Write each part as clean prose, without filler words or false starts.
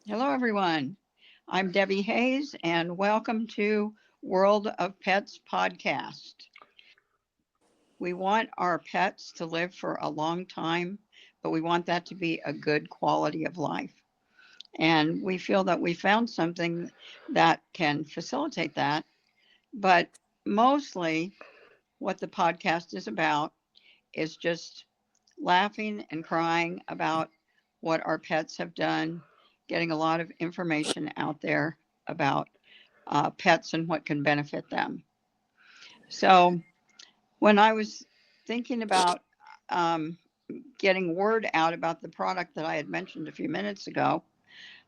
Hello, everyone. I'm Debbie Hayes, and welcome to World of Pets podcast. We want our pets to live for a long time, but we want that to be a good quality of life. And we feel that we found something that can facilitate that. But mostly, what the podcast is about is just laughing and crying about what our pets have done, getting a lot of information out there about pets and what can benefit them. So, when I was thinking about um, getting word out about the product that I had mentioned a few minutes ago,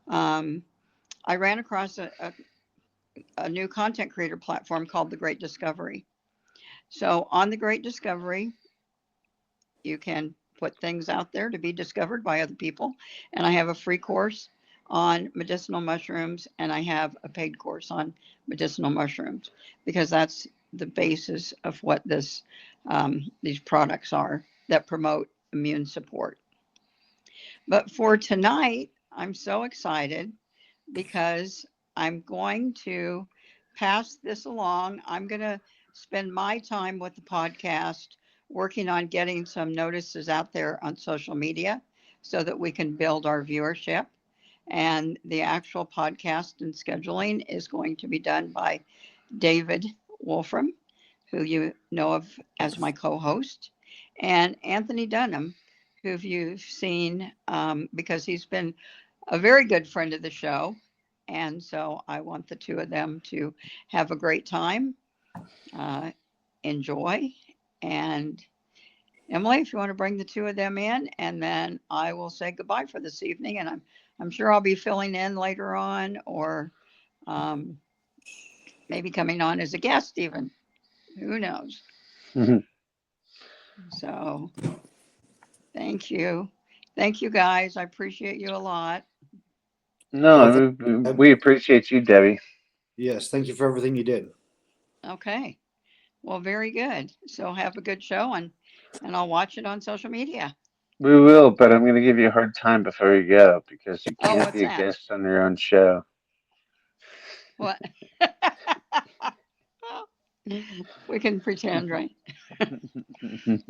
um, I ran across a new content creator platform called The Great Discovery. So, on The Great Discovery, you can put things out there to be discovered by other people. And I have a free course on medicinal mushrooms, and I have a paid course on medicinal mushrooms because that's the basis of what these products are that promote immune support. But for tonight, I'm so excited because I'm going to pass this along. I'm going to spend my time with the podcast working on getting some notices out there on social media so that we can build our viewership. And the actual podcast and scheduling is going to be done by David Wolfram, who you know of as my co host, and Anthony Dunham, who you've seen because he's been a very good friend of the show. And so I want the two of them to have a great time, uh, enjoy. And Emily, if you want to bring the two of them in, and then I will say goodbye for this evening. And I'm sure I'll be filling in later on, or um, maybe coming on as a guest even. Who knows? So thank you. Thank you guys. I appreciate you a lot. Oh, No, we appreciate you, Debbie. yes, thank you for everything you did. Okay. Well, very good. So have a good show and I'll watch it on social media. We will, but I'm going to give you a hard time before you go because you Oh, can't what's be a that? guest on your own show. What? We can pretend, right?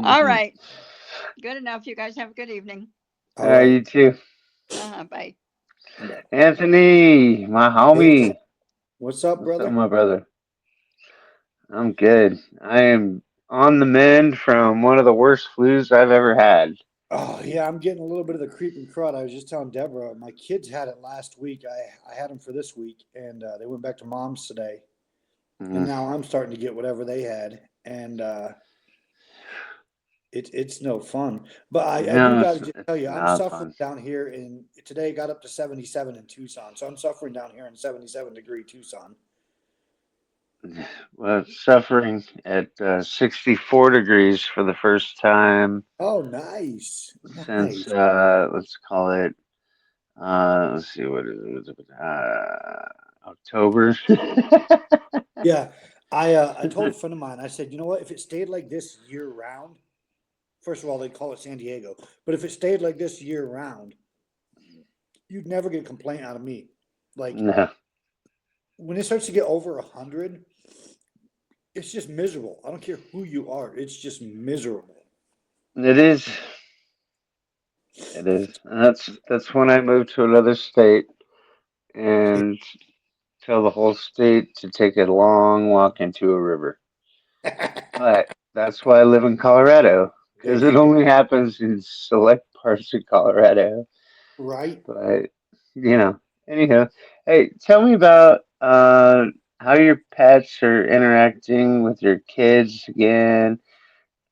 All right. Good enough. You guys have a good evening. All right. You too. Bye. Bye. Anthony, my Hey, homie. what's up, What's up, brother? my brother? I'm good. I am on the mend from one of the worst flus I've ever had. Oh, yeah, I'm getting a little bit of the creeping crud. I was just telling Deborah, my kids had it last week. I had them for this week, and they went back to mom's today. And Mm, now I'm starting to get whatever they had, and it's no fun. But I do no, got to just it's tell you, I'm not suffering fun. down here. In today got up to 77 in Tucson, so I'm suffering down here in 77-degree Tucson. Well, suffering at 64 degrees for the first time Oh, nice, since, nice. let's call it, let's see, what is it? October. Yeah, I told a friend of mine. I said, you know what? If it stayed like this year round, first of all, they call it San Diego, but if it stayed like this year round, you'd never get a complaint out of me. Like No, when it starts to get over 100, it's just miserable. I don't care who you are. It's just miserable. it is. It is. And that's when I moved to another state and tell the whole state to take a long walk into a river. But that's why I live in Colorado There because you it go. only happens in select parts of Colorado. Right. But anyhow, hey, tell me about how your pets are interacting with your kids again.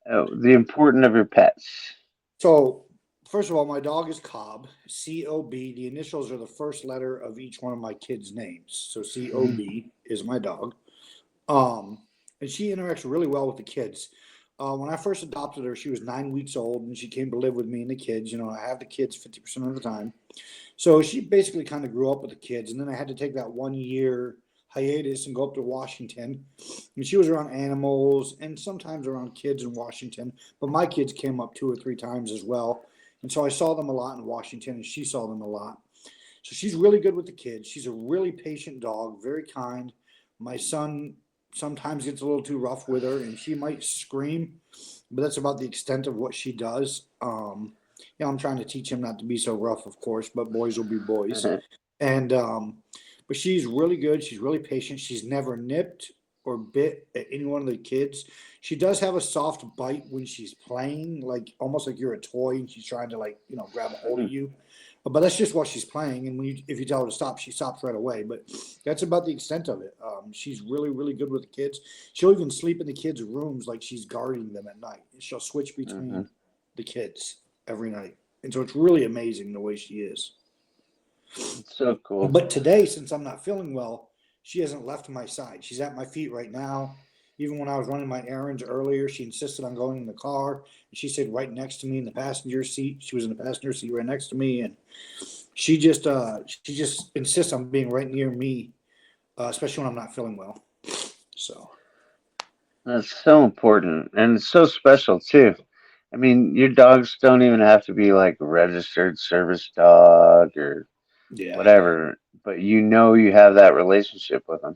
The importance of your pets. So, first of all, my dog is Cobb, Cob. The initials are the first letter of each one of my kids' names. So, Cob is my dog. Um, and she interacts really well with the kids. When I first adopted her, she was 9 weeks old, and she came to live with me and the kids. You know, I have the kids 50% of the time, so she basically kind of grew up with the kids. And then I had to take that 1 year hiatus and go up to Washington. And she was around animals and sometimes around kids in Washington, but my kids came up 2 or 3 times as well. And so I saw them a lot in Washington, and she saw them a lot. So she's really good with the kids. She's a really patient dog, very kind. My son sometimes gets a little too rough with her, and she might scream, but that's about the extent of what she does. I'm trying to teach him not to be so rough, of course, but boys will be boys. And but she's really good. She's really patient. She's never nipped or bit at any one of the kids. She does have a soft bite when she's playing, like almost like you're a toy and she's trying to like grab a hold of you. But that's just while she's playing, and if you tell her to stop, she stops right away. But that's about the extent of it. She's really, really good with the kids. She'll even sleep in the kids' rooms like she's guarding them at night. She'll switch between the kids every night, and so it's really amazing the way she is. It's so cool. But today, since I'm not feeling well, she hasn't left my side. She's at my feet right now. Even when I was running my errands earlier, she insisted on going in the car. And she stayed right next to me in the passenger seat. She was in the passenger seat right next to me, and she just insists on being right near me, especially when I'm not feeling well. So That's so important and it's so special too. I mean, your dogs don't even have to be like a registered service dog or yeah, whatever, but you have that relationship with them.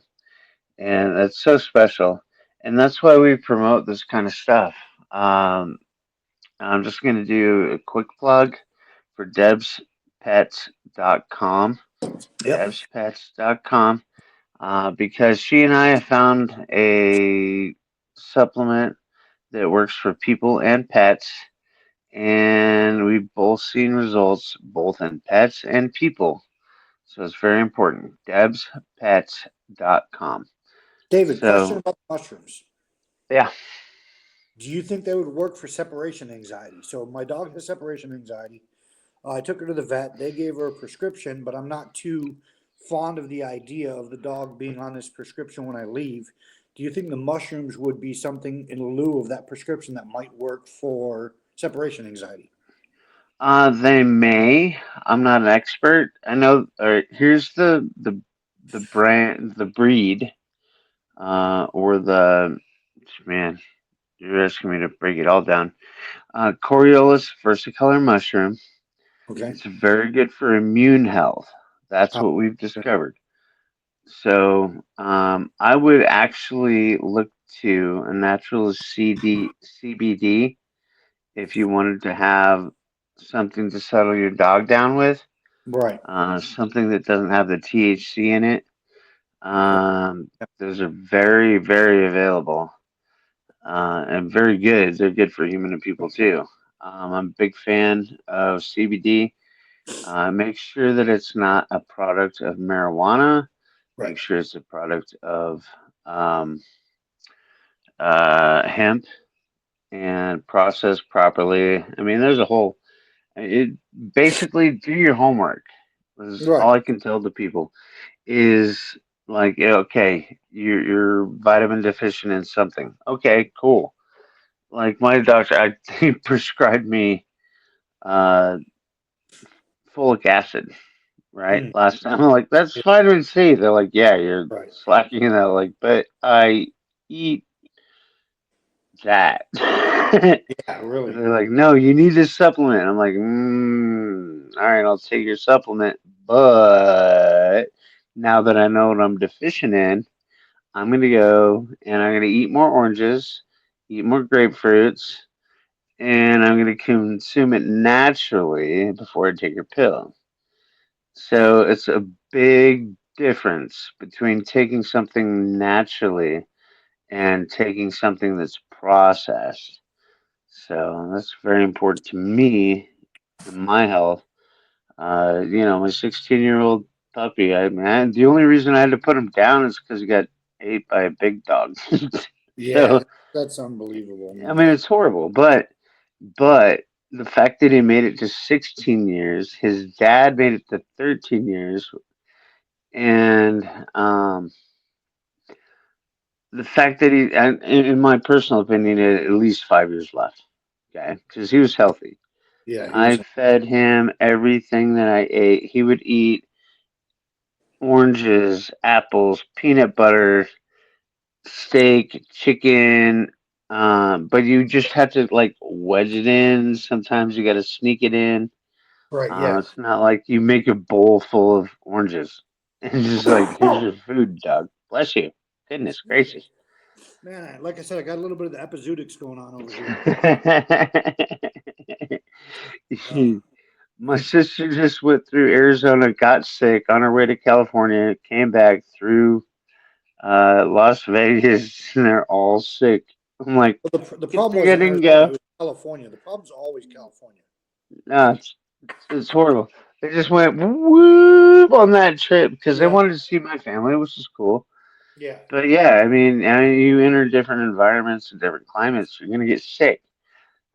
And that's so special. And that's why we promote this kind of stuff. Um, I'm just going to do a quick plug for debspets.com, yep, debspets.com, because she and I have found a supplement that works for people and pets, and we've both seen results both in pets and people. So it's very important. debspets.com. David. Question So, about the mushrooms. yeah. Do you think they would work for separation anxiety? So my dog has separation anxiety. I took her to the vet. They gave her a prescription, but I'm not too fond of the idea of the dog being on this prescription when I leave. Do you think the mushrooms would be something in lieu of that prescription that might work for separation anxiety? They may. I'm not an expert. I know. All right, here's the brand, the breed, or the man. You're asking me to break it all down. Coriolis versicolor mushroom. Okay. It's very good for immune health. That's Uh, what we've discovered. So I would actually look to a natural CBD if you wanted to have something to settle your dog down with, right. something that doesn't have the THC in it. Right. Those are very, very available and very good. They're good for human and people too. I'm a big fan of CBD. Make sure that it's not a product of marijuana. Right. Make sure it's a product of um, hemp and processed properly. I mean, there's a whole. It basically do your homework. Is Right. all I can tell the people is like, okay, you're vitamin deficient in something. Okay, cool. Like my doctor, he prescribed me uh, folic acid. Right, Mm, last time I'm like, that's yeah, vitamin C. They're like, yeah, you're right. slacking in that. Like, but I eat that. Yeah, really. They're like, no, you need this supplement. I'm like, all right, I'll take your supplement, but now that I know what I'm deficient in, I'm gonna go and I'm gonna eat more oranges, eat more grapefruits, and I'm gonna consume it naturally before I take your pill. So it's a big difference between taking something naturally and taking something that's processed. So that's very important to me and my health. My 16-year-old puppy, the only reason I had to put him down is because he got ate by a big dog. Yeah, So, that's unbelievable, I man. mean, it's horrible, but the fact that he made it to 16 years, his dad made it to 13 years, and the fact that and in my personal opinion, he had at least 5 years left. Okay, because he was healthy. Yeah, he I was. fed him everything that I ate. He would eat oranges, apples, peanut butter, steak, chicken. But you just have to like wedge it in. Sometimes you got to sneak it in. Right. Yeah. It's not like you make a bowl full of oranges and just like, here's your food, Doug. Bless you. Goodness gracious. Man, like I said, I got a little bit of the epizootics going on over here. Uh, My sister just went through Arizona, got sick on her way to California, came back through Las Vegas, and they're all sick. I'm like, but the good problem thing I wasn't didn't Arizona; it go. was California. The problem's always California. No, it's horrible. They just went whoop on that trip because they Yeah. wanted to see my family, which is cool. Yeah. But yeah, I mean, you enter different environments and different climates, you're gonna get sick.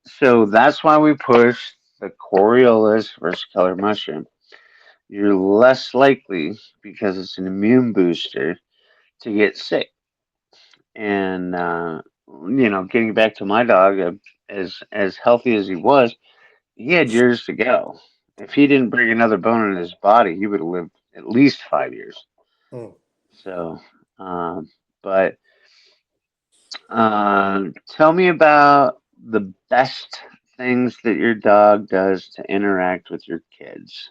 So that's why we push the Coriolis versicolor mushroom. You're less likely because it's an immune booster to get sick. And getting back to my dog, as healthy as he had years to go. If he didn't break another bone in his body, he would have lived at least 5 years. Oh. So, but tell me about the best things that your dog does to interact with your kids.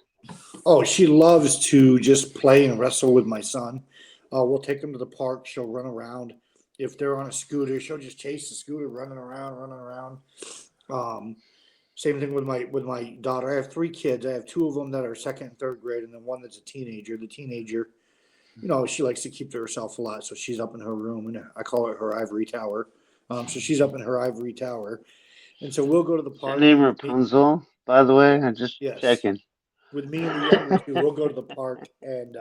Oh, she loves to just play and wrestle with my son. We'll take them to the park. She'll run around. If they're on a scooter, she'll just chase the scooter, running around, running around. Um, Same thing with my daughter. I have three kids. I have two of them that are second and third grade, and then one that's a teenager. The teenager, she likes to keep to herself a lot, so she's up in her room, and I call it her ivory tower. So she's up in her ivory tower, and so we'll go to the Is her park. name Rapunzel, by the way? I'm just Yes, checking. with me and the younger two, we'll go to the park, and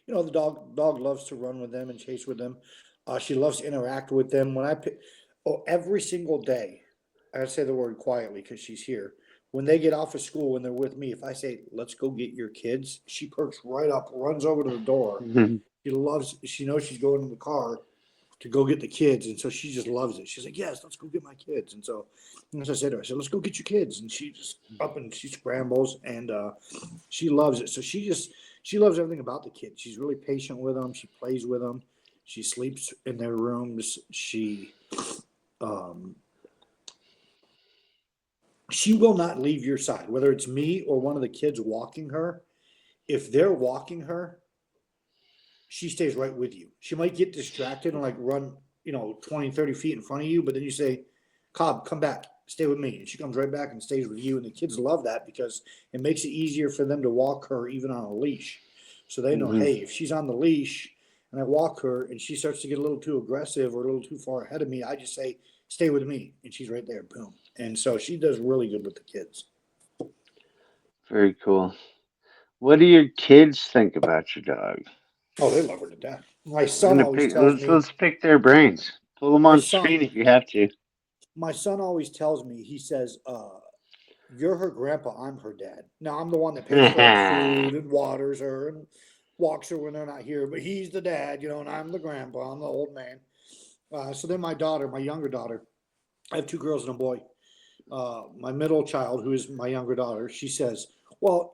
the dog loves to run with them and chase with them. She loves to interact with them. Every single day, I say the word quietly because she's here. When they get off of school, when they're with me, if I say, "Let's go get your kids," she perks right up, runs over to the door. She knows she's going in the car to go get the kids, and so she just loves it. She's like, "Yes, let's go get my kids." And so, as I said to her, I said, "Let's go get your kids," and she just up and she scrambles, and she loves it. So she loves everything about the kids. She's really patient with them. She plays with them. She sleeps in their rooms. Um, she will not leave your side, whether it's me or one of the kids walking her. If they're walking her, she stays right with you. She might get distracted and like run, 20, 30 feet in front of you, but then you say, "Cobb, come back, stay with me." And she comes right back and stays with you. And the kids love that because it makes it easier for them to walk her even on a leash. So they know, Hmm. hey, if she's on the leash and I walk her and she starts to get a little too aggressive or a little too far ahead of me, I just say, "Stay with me." And she's right there, boom. And so she does really good with the kids. Very cool. What do your kids think about your dog? Oh, they love her to death. My We're son gonna always pick. tells Let's me, let's pick their brains. Pull them my on son, screen if you have to. my son always tells me, he says, "You're her grandpa, I'm her dad." Now I'm the one that pays for her food and waters her and walks her when they're not here, but he's the dad, and I'm the grandpa, I'm the old man. So then my daughter, my younger daughter, I have two girls and a boy. My middle child, who is my younger daughter, she says, "Well,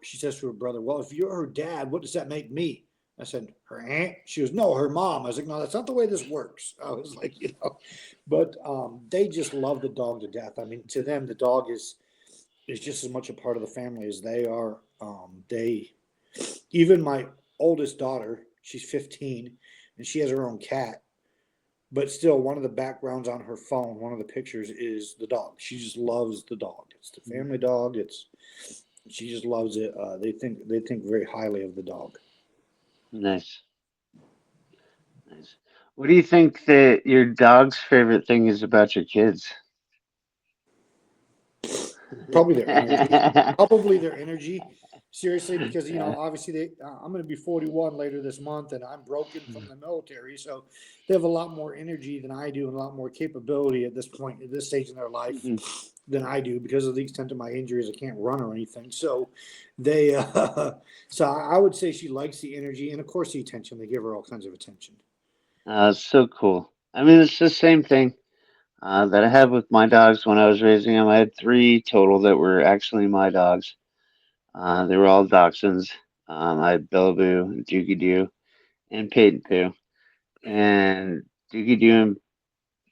she says to her brother, well, if you're her dad, what does that make me?" I said, "Her aunt." She goes, "No, her mom." I was like, "No, that's not the way this works." I was like, but they just love the dog to death. I mean, to them, the dog is just as much a part of the family as they are. Even my oldest daughter, she's 15, and she has her own cat. But still, one of the backgrounds on her phone, one of the pictures is the dog. She just loves the dog. It's the family dog. She just loves it. They think very highly of the dog. Nice, nice. What do you think that your dog's favorite thing is about your kids? Probably their energy. Probably their energy. Seriously, because obviously I'm going to be 41 later this month, and I'm broken from the military, so they have a lot more energy than I do, and a lot more capability at this point, at this stage in their life, than I do because of the extent of my injuries. I can't run or anything, so they. So I would say she likes the energy, and of course the attention. They give her all kinds of attention. It's so cool. I mean, it's the same thing that I had with my dogs when I was raising them. I had three total that were actually my dogs. They were all dachshunds. I had Bellaboo, Dookie Doo, and Peyton Poo. And Dookie Doo and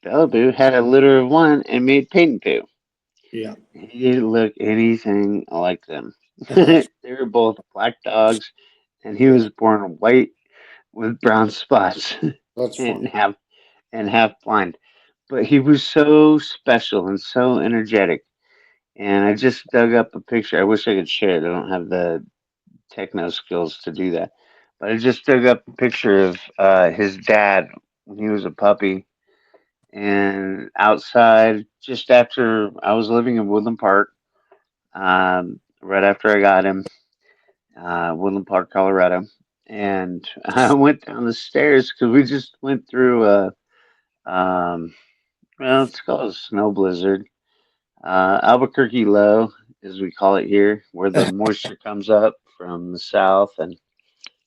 Bellaboo had a litter of one and made Peyton Poo. Yeah. He didn't look anything like them. They were both black dogs, and he Yeah. was born white with brown spots That's and funny. half blind. But he was so special and so energetic. And I just dug up a picture. I wish I could share it. I don't have the techno skills to do that. But I just dug up a picture of his dad when he was a puppy. And outside, just after I was living in Woodland Park, right after I got him, Woodland Park, Colorado. And I went down the stairs because we just went through um, well, it's called a snow blizzard. Albuquerque Low, as we call it here, where the moisture comes up from the south and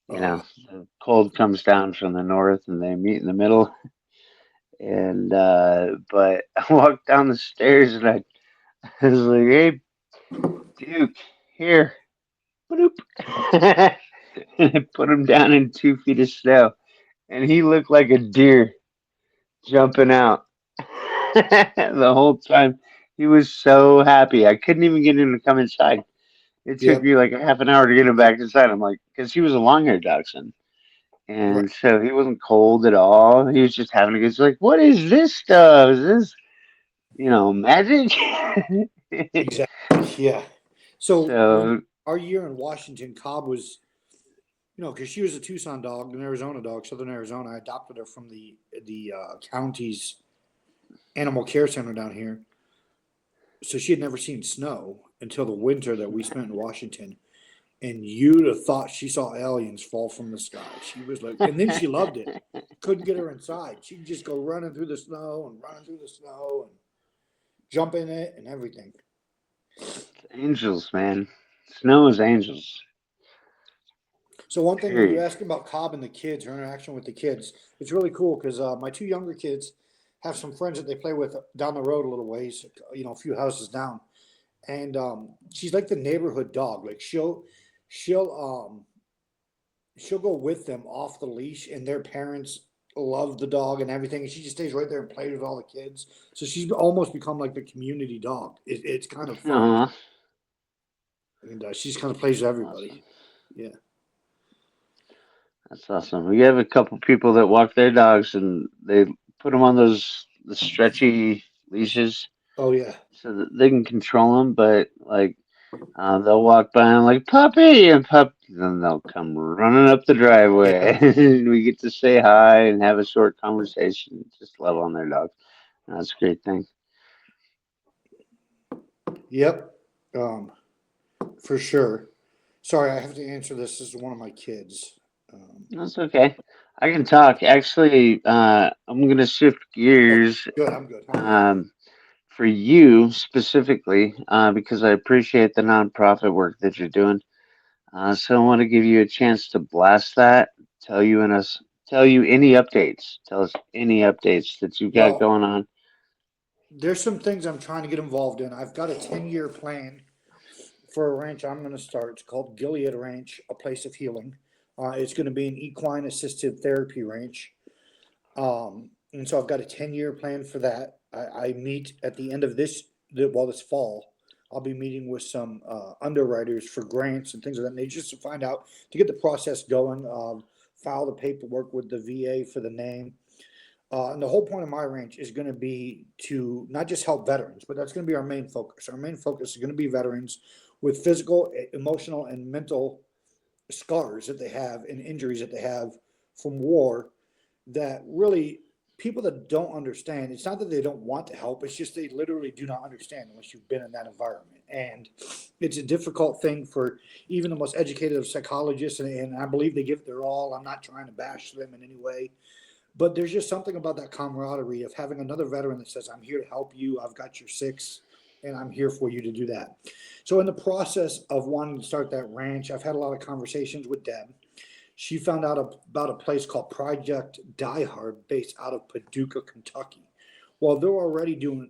Uh, the cold comes down from the north and they meet in the middle. And but I walked down the stairs and I was like, "Hey, Duke, here." Bloop. And I put him down in 2 feet of snow, and he looked like a deer jumping out the whole time. He was so happy. I couldn't even get him to come inside. It took yep. me like a half an hour to get him back inside. I'm like, because he was a long-haired dachshund, Right. and so he wasn't cold at all. He was just having a good. He's like, what is this stuff? Is this magic? Exactly. Yeah. So when So, our year in Washington, Cobb was, because she was a Tucson dog, an Arizona dog, Southern Arizona. I adopted her from the county's animal care center down here. So she had never seen snow until the winter that we spent in Washington. And you'd have thought she saw aliens fall from the sky. She was like, and then she loved it. Couldn't get her inside. She'd just go running through the snow and running through the snow and jump in it and everything. angels, man. Snow is angels. So one thing when you Period. ask about Cobb and the kids, her interaction with the kids, it's really cool because my two younger kids have some friends that they play with down the road a little ways, a few houses down, and she's like the neighborhood dog. Like she'll she'll go with them off the leash, and their parents love the dog and everything, and she just stays right there and plays with all the kids. So she's almost become like the community dog. It's kind of fun, Aw, and she just kind of plays with awesome. everybody. Yeah. That's awesome. We have a couple people that walk their dogs and they put them on those the stretchy leashes Oh yeah. so that they can control them. But like they'll walk by and like puppy and pup, then they'll come running up the Yeah. driveway. And we get to say hi and have a short conversation. Just love on their dogs. That's a great thing. Yep. Um, for sure. Sorry, I have to answer this. This is one of my kids. That's okay. I can talk. Actually, I'm gonna shift Oh, gears. good. I'm good. Um, for you specifically, because I appreciate the nonprofit work that you're doing. So I want to give you a chance to blast that. Tell you and us. Tell you any updates. Tell us any updates that you got Well, going on. there's some things I'm trying to get involved in. I've got a 10-year plan for a ranch I'm going to start. It's called Gilead Ranch, a place of healing. It's going to be an equine assisted therapy ranch. And so I've got a 10-year plan for that. I meet at the end of this fall. I'll be meeting with some underwriters for grants and things of that nature just to find out, to get the process going. File the paperwork with the VA for the name. And the whole point of my ranch is going to be to not just help veterans, but that's going to be our main focus. Our main focus is going to be veterans with physical, emotional, and mental scars that they have and injuries that they have from war, that really, people that don't understand, it's not that they don't want to help, it's just they literally do not understand unless you've been in that environment. And it's a difficult thing for even the most educated of psychologists, and I believe they give it their all. I'm not trying to bash them in any way, but there's just something about that camaraderie of having another veteran that says, I'm here to help you, I've got your six, and I'm here for you to do that. So in the process of wanting to start that ranch, I've had a lot of conversations with Deb. She found out about a place called Project Die Hard based out of Paducah, Kentucky. Well, they're already doing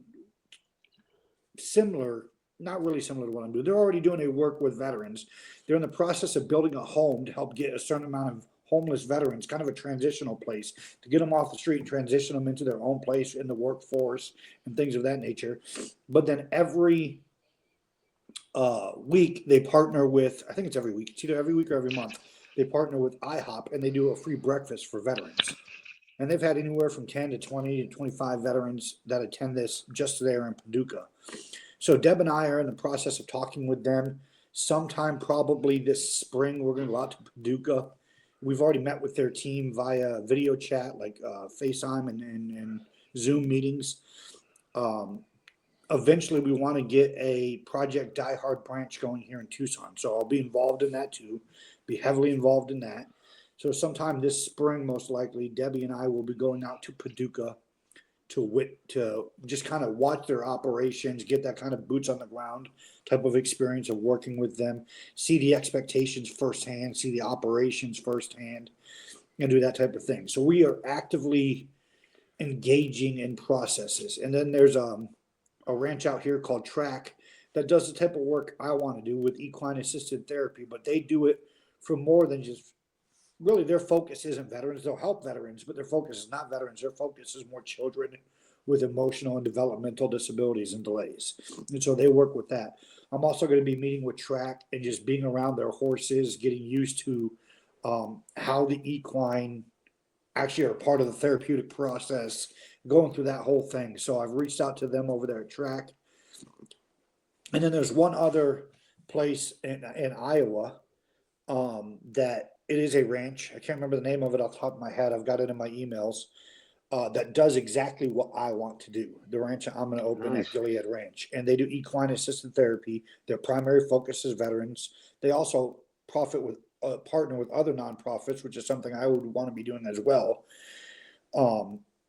similar, not really similar to what I'm doing. They're already doing a work with veterans. They're in the process of building a home to help get a certain amount of homeless veterans, kind of a transitional place to get them off the street and transition them into their own place in the workforce and things of that nature. But then every week they partner with, I think it's every week, it's either every week or every month, they partner with IHOP and they do a free breakfast for veterans. And they've had anywhere from 10 to 20 to 25 veterans that attend this just there in Paducah. So Deb and I are in the process of talking with them. Sometime probably this spring, we're going to go out to Paducah. We've already met with their team via video chat, like FaceTime and Zoom meetings. Um, Eventually, we want to get a Project Die Hard branch going here in Tucson. So I'll be involved in that too, be heavily involved in that. So sometime this spring, most likely, Debbie and I will be going out to Paducah to just kind of watch their operations, get that kind of boots on the ground type of experience of working with them, see the expectations firsthand, see the operations firsthand, and do that type of thing. So we are actively engaging in processes. And then there's a ranch out here called Track that does the type of work I want to do with equine assisted therapy, but they do it for more than just really their focus isn't veterans. They'll help veterans, but their focus is not veterans. Their focus is more children with emotional and developmental disabilities and delays. And so they work with that. I'm also going to be meeting with Track and just being around their horses, getting used to how the equine actually are part of the therapeutic process, going through that whole thing. So I've reached out to them over there at Track. And then there's one other place in Iowa that it is a ranch. I can't remember the name of it off the top of my head. I've got it in my emails. That does exactly what I want to do. The ranch I'm going to open Nice. at Gilead Ranch, and they do equine assisted therapy. Their primary focus is veterans. They also partner with other nonprofits, which is something I would want to be doing as well.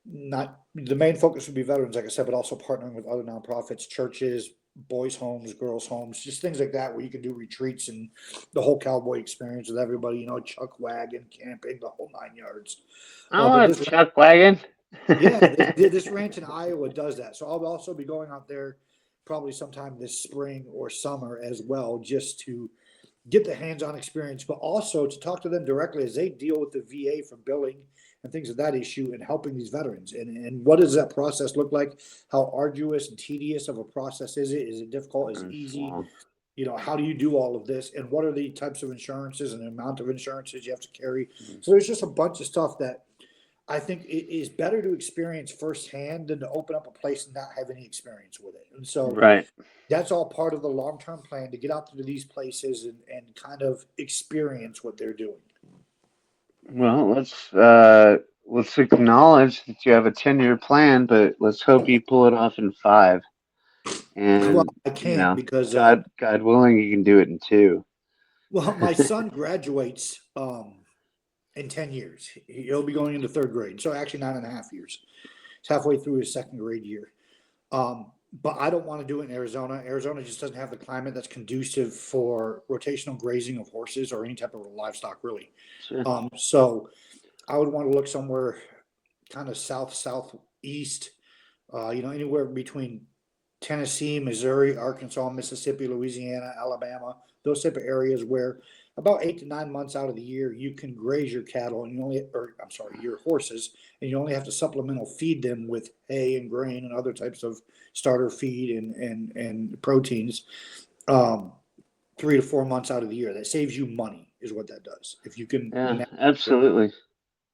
Not the main focus would be veterans, like I said, but also partnering with other nonprofits, churches, boys' homes, girls' homes, just things like that, where you can do retreats and the whole cowboy experience with everybody, chuck wagon, camping, the whole 9 yards. I But want a this, chuck wagon. yeah, this ranch in Iowa does that. So I'll also be going out there probably sometime this spring or summer as well, just to get the hands-on experience, but also to talk to them directly as they deal with the VA for billing and things of that issue and helping these veterans. And what does that process look like? How arduous and tedious of a process is it? Is it difficult? Is it easy? Well, How do you do all of this? And what are the types of insurances and the amount of insurances you have to carry? So there's just a bunch of stuff that I think it is better to experience firsthand than to open up a place and not have any experience with it. And so right. that's all part of the long-term plan to get out to these places and kind of experience what they're doing. Well, let's acknowledge that you have a 10-year plan, but let's hope you pull it off in 5. Well, And I can't because God willing, you can do it in 2. well, my son graduates in 10 years. He'll be going into third grade, so actually 9.5 years. He's halfway through his second grade year. But I don't want to do it in Arizona. Arizona just doesn't have the climate that's conducive for rotational grazing of horses or any type of livestock, really. Sure. So I would want to look somewhere kind of southeast, anywhere between Tennessee, Missouri, Arkansas, Mississippi, Louisiana, Alabama, those type of areas where about 8 to 9 months out of the year you can graze your cattle and your horses, and you only have to supplemental feed them with hay and grain and other types of starter feed and proteins 3 to 4 months out of the year. That saves you money, is what that does. If you can, Yeah, absolutely.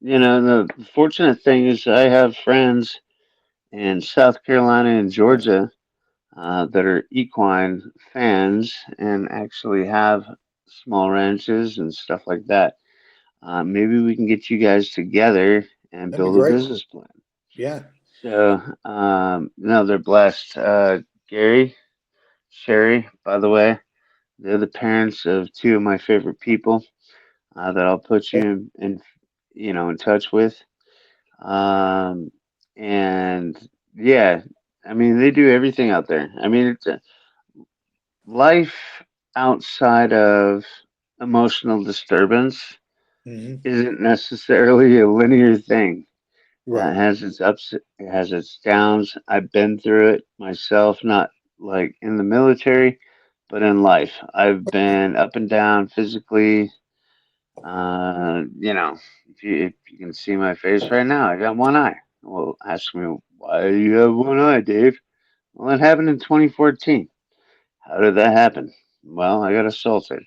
The fortunate thing is I have friends in South Carolina and Georgia that are equine fans and actually have small ranches and stuff like that. Maybe we can get you guys together and that'd be build a great. business plan. Yeah. So, no, they're blessed. Gary, Sherry, by the way, they're the parents of 2 of my favorite people that I'll put you in touch with. Um, and yeah, I mean, they do everything out there. I mean, it's life outside of emotional disturbance Hmm. isn't necessarily a linear thing. It Right. has its ups, it has its downs. I've been through it myself, not like in the military, but in life. I've been up and down physically, You know, if you can see my face right now, I got one eye. Well, ask me, why do you have one eye, Dave? Well, it happened in 2014. How did that happen? Well, I got assaulted.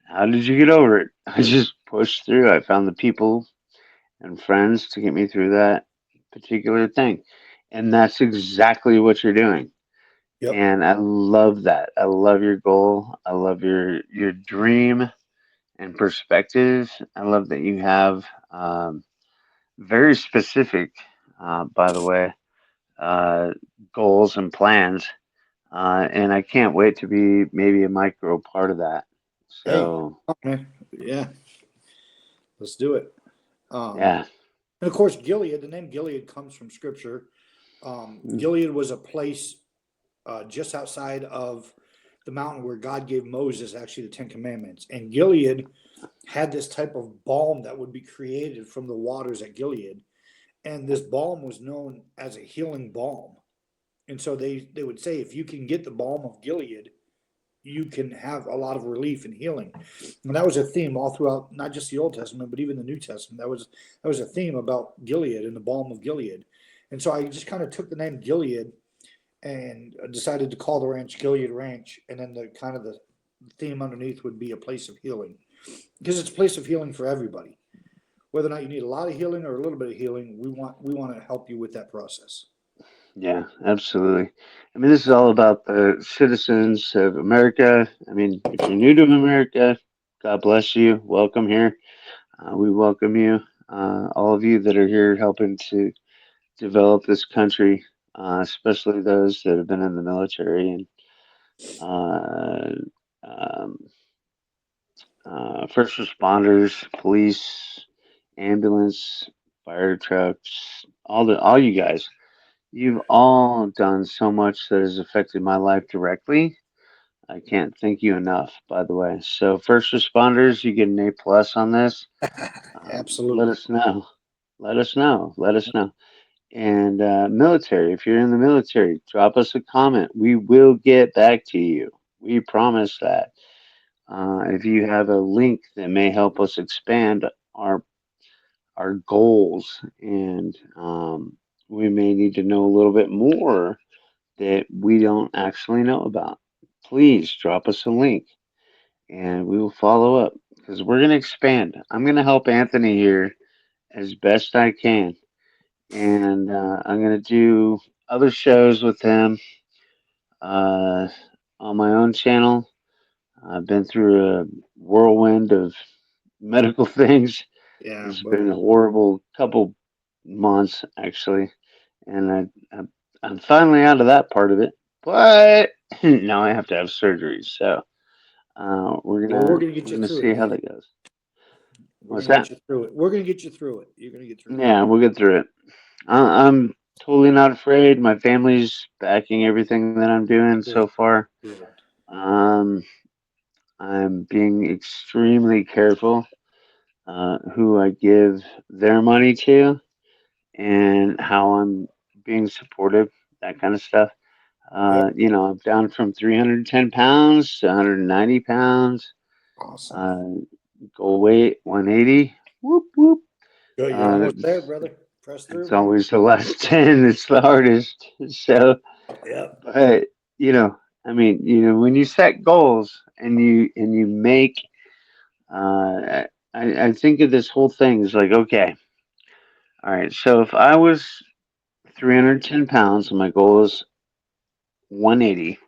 How did you get over it? I just pushed through. I found the people and friends to get me through that particular thing. And that's exactly what you're doing. Yep. And I love that. I love your goal. I love your dream and perspective. I love that you have very specific, by the way, uh, goals and plans. And I can't wait to be maybe a micro part of that. Hey, So, okay. Yeah, let's do it. Um, yeah. and of course, Gilead, the name Gilead comes from scripture. Gilead was a place just outside of the mountain where God gave Moses actually the Ten Commandments. And Gilead had this type of balm that would be created from the waters at Gilead. And this balm was known as a healing balm. And so they would say, if you can get the balm of Gilead, you can have a lot of relief and healing. And that was a theme all throughout, not just the Old Testament, but even the New Testament. That was a theme about Gilead and the balm of Gilead. And so I just kind of took the name Gilead and decided to call the ranch Gilead Ranch, and then the kind of the theme underneath would be a place of healing, because it's a place of healing for everybody. Whether or not you need a lot of healing or a little bit of healing, we want to help you with that process. Yeah, absolutely. I mean, this is all about the citizens of America. I mean, if you're new to America, God bless you. Welcome here. We welcome you, all of you that are here helping to develop this country, especially those that have been in the military and uh, um, first responders, police, ambulance, fire trucks, all you guys. You've all done so much that has affected my life directly. I can't thank you enough, by the way. So, first responders, you get an A plus on this. Let Absolutely. us know. Let us know. Let us know. And military, if you're in the military, drop us a comment. We will get back to you. We promise that. If you have a link that may help us expand our our goals, and we may need to know a little bit more that we don't actually know about, please drop us a link and we will follow up because we're going to expand. I'm going to help Anthony here as best I can, and I'm going to do other shows with him uh, on my own channel. I've been through a whirlwind of medical things. Yeah, It's but been a horrible couple months, actually, and I'm finally out of that part of it. But now I have to have surgery, so we're well, we're gonna gonna get we're you gonna through it, see how man. that goes. We're What's gonna get that? you through it. We're gonna get you through it. You're gonna get through it. Yeah, we'll get through it. I'm totally not afraid. My family's backing everything that I'm doing so Good. far. Good. Um, I'm being extremely careful who I give their money to and how I'm being supportive, that kind of stuff. Yep. I'm down from 310 pounds to 190 pounds. Awesome. Uh, Goal weight 180. Whoop whoop. Good. You're Uh, almost there, brother. Press through, it's man. always the last 10 that's the hardest. So, Yep. but you know, I mean, when you set goals and you make, I think of this whole thing is like, okay, all right. So if I was 310 pounds and my goal is 180,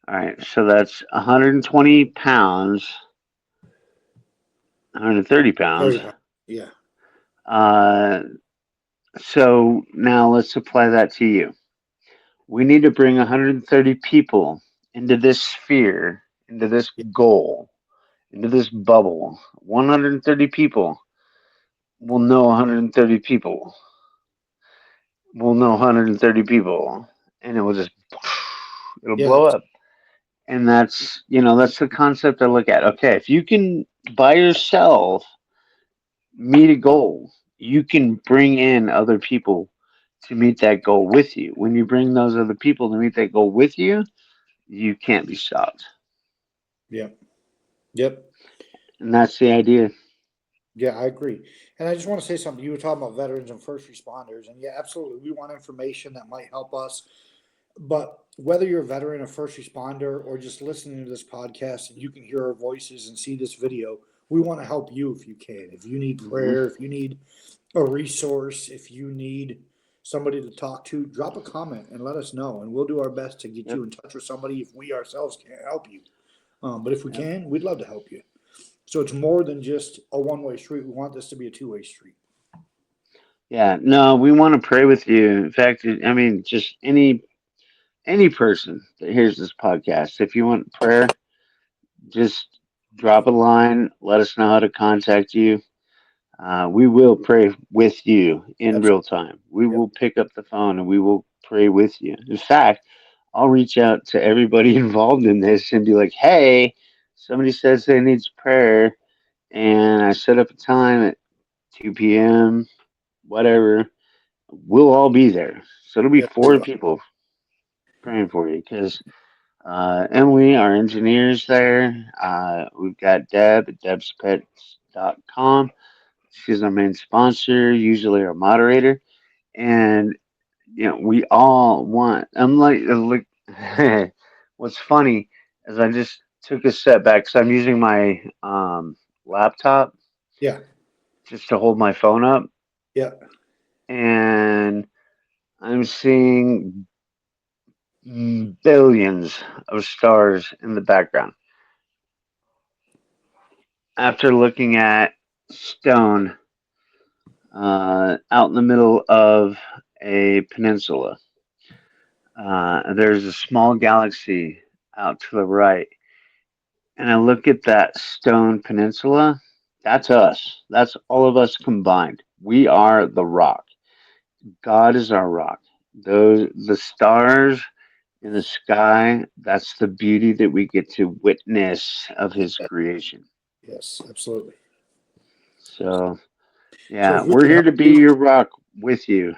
all right. So that's 120 pounds, 130 pounds. 30 pounds. Yeah. Uh, so now let's apply that to you. We need to bring 130 people into this sphere, into this Yeah. goal, into this bubble. 130 people will know 130 people. Will know 130 people, and it will just it'll Yeah. blow up. And that's the concept I look at. Okay, if you can by yourself meet a goal, you can bring in other people to meet that goal with you. When you bring those other people to meet that goal with you, you can't be stopped. Yep. Yep. And that's the idea. Yeah, I agree. And I just want to say something. You were talking about veterans and first responders, and yeah, absolutely. We want information that might help us. But whether you're a veteran, a first responder, or just listening to this podcast and you can hear our voices and see this video, we want to help you if you can. If you need Hmm. prayer, if you need a resource, if you need somebody to talk to, drop a comment and let us know, and we'll do our best to get Yep. you in touch with somebody if we ourselves can't help you. But if we Yep. can, we'd love to help you. So it's more than just a one-way street. We want this to be a two-way street. Yeah. No, we want to pray with you. In fact, I mean, just any person that hears this podcast, if you want prayer, just drop a line. Let us know how to contact you. We will pray with you in real Absolutely. time. We Yep. will pick up the phone and we will pray with you. In fact, I'll reach out to everybody involved in this and be like, hey, somebody says they needs prayer, and I set up a time at 2 p.m., whatever. We'll all be there. So it'll be Yes, we four will. people praying for you because Emily, our engineer's there. We've got Deb at debspets.com. She's our main sponsor, usually our moderator. And, we all want, I'm like, what's funny is I just took a step back because I'm using my laptop Yeah. just to hold my phone up. Yeah. And I'm seeing billions of stars in the background. After looking at stone out in the middle of a peninsula, there's a small galaxy out to the right. And I look at that stone peninsula. That's us. That's all of us combined. We are the rock. God is our rock. The stars in the sky, that's the beauty that we get to witness of his creation. Yes, absolutely. So, So yeah, if we we're can here help to be you, your rock with you.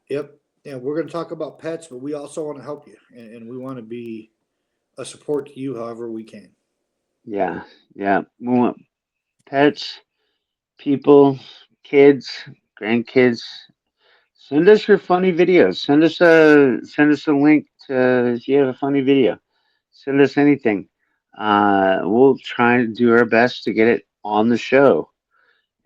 yep. Yeah, we're going to talk about pets, but we also want to help you, and we want to be a support to you however we can. Yeah, yeah. We want pets, people, kids, grandkids. Send us your funny videos. Send us a link to if you have a funny video. Send us anything. We'll try and do our best to get it on the show.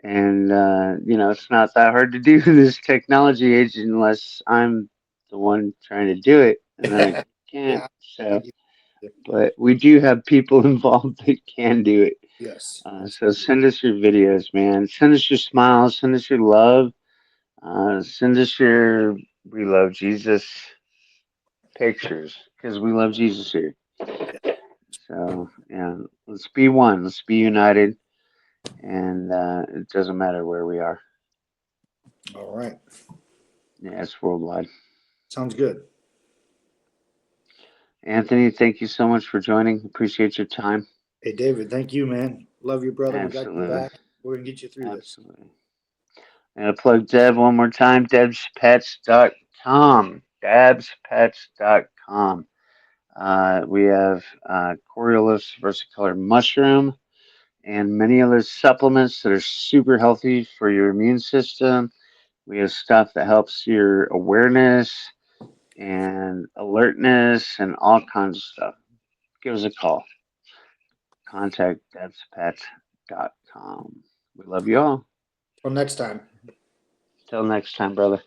And it's not that hard to do in this technology age unless I'm the one trying to do it, and then I can't. Yeah, I So, get you. but we do have people involved that can do it. Yes, So absolutely. send us your videos, man. Send us your smiles. Send us your love. Send us your we love Jesus pictures because we love Jesus here. Yeah. So yeah, let's be one. Let's be united, and it doesn't matter where we are. All right. Yeah, it's worldwide. Sounds good. Anthony, thank you so much for joining. Appreciate your time. Hey, David, thank you, man. Love you, brother. We got your Absolutely. back. We're going to get you through this. Absolutely. I'm going to plug Deb one more time, debspets.com. Debspets.com. We have Coriolis versicolor mushroom and many other supplements that are super healthy for your immune system. We have stuff that helps your awareness and alertness and all kinds of stuff. Give us a call. Contact devspets.com. We love you all. Till next time. Till next time, brother.